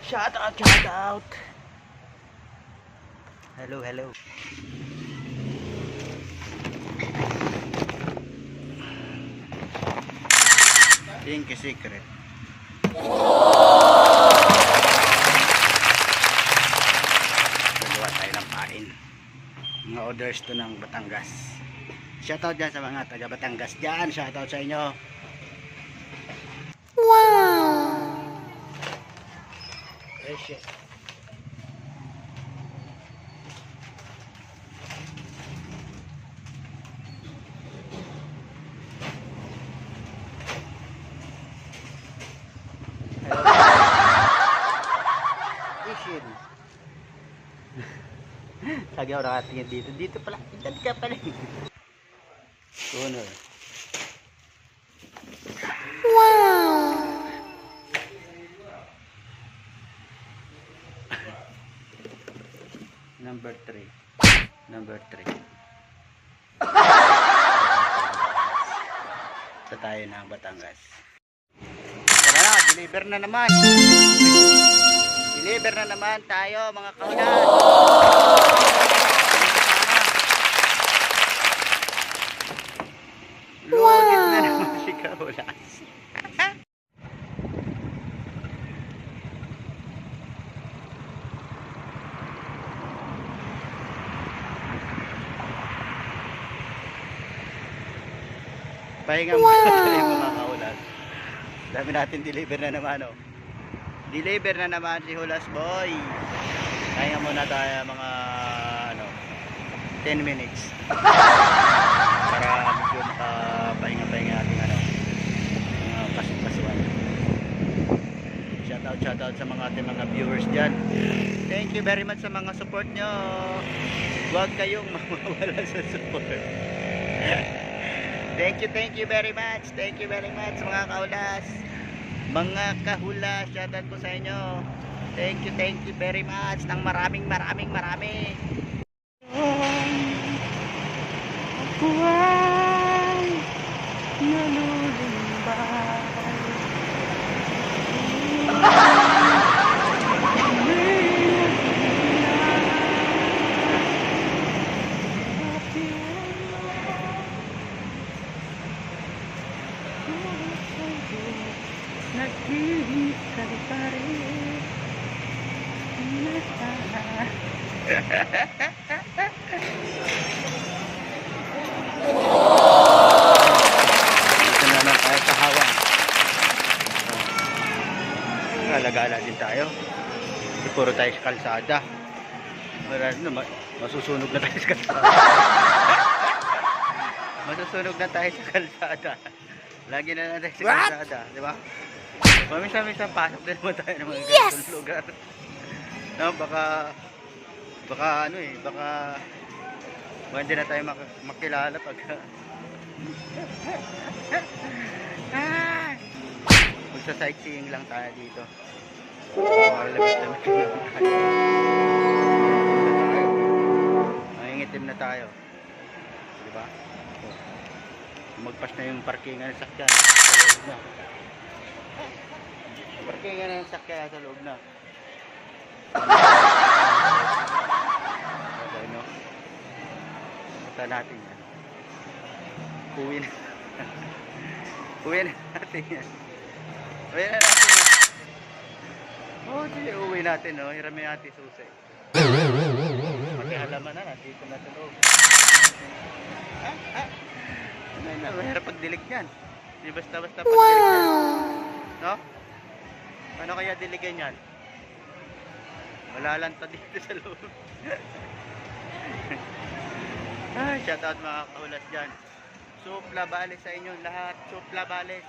Shout out, shout out. Hello, hello. Pinky secret. Gagawa tayo ng pain. Mga orders to ng Batangas. Shoutout dyan sa mga taga Batangas dyan. Shoutout sa inyo. Wow! Precious. Fishing. Lagi ako nakatingin dito. Dito pala. Dito ka pala. Tuner. Wow! Number 3. Number 3. Sa tayo ng Batangas. Tara na, deliver na naman. Deliver na naman tayo mga kahulan. Loaded na naman si kahulas. Pahinga muna tayo mga kahulas. Dami natin deliver na naman, oh. Deliver na naman si Hulas Boy. Pahinga muna tayo mga 10 minutes. Para medyo makapahinga-pahinga ating mga pasok-pasuan. Shoutout sa mga ating mga viewers dyan. Thank you very much sa mga support nyo. Huwag kayong mawawala sa support. Thank you very much. Thank you very much mga kaulas. Mga kahulas, shoutout ko sa inyo. Thank you very much ng maraming. Ako ay nalulumbay. Dito naman tayo sa hawang. Gala-gala din tayo. Hindi puro tayo sa kalsada. Masusunog na tayo sa kalsada. Masusunog na tayo sa kalsada. Lagi na lang tayo sa kalsada, di ba? Mamisa-misa pasok din naman tayo ng mga ganitong lugar. No, baka hindi na tayo makilala pag magsa-sightseeing lang tayo dito. Mangingitim na tayo. Di ba? Magpas na yung parkingan ng sakyan sa loob na. Parkingan ng sakyan sa loob na. Ano? Punta natin yan. Uwi na. Uwi na natin yan. Uwi na natin yan. Oh, sige, uwi natin, no? Hirami natin susi. Magkahalaman na, nandito na sa loob. Mahirap pagdilig yan. Hindi basta-basta pagdilig yan. No? Ano kaya diligan yan? Wala lang to dito sa loob. Shoutout mga kahulas dyan. Supla bale sa inyo lahat. Supla bale.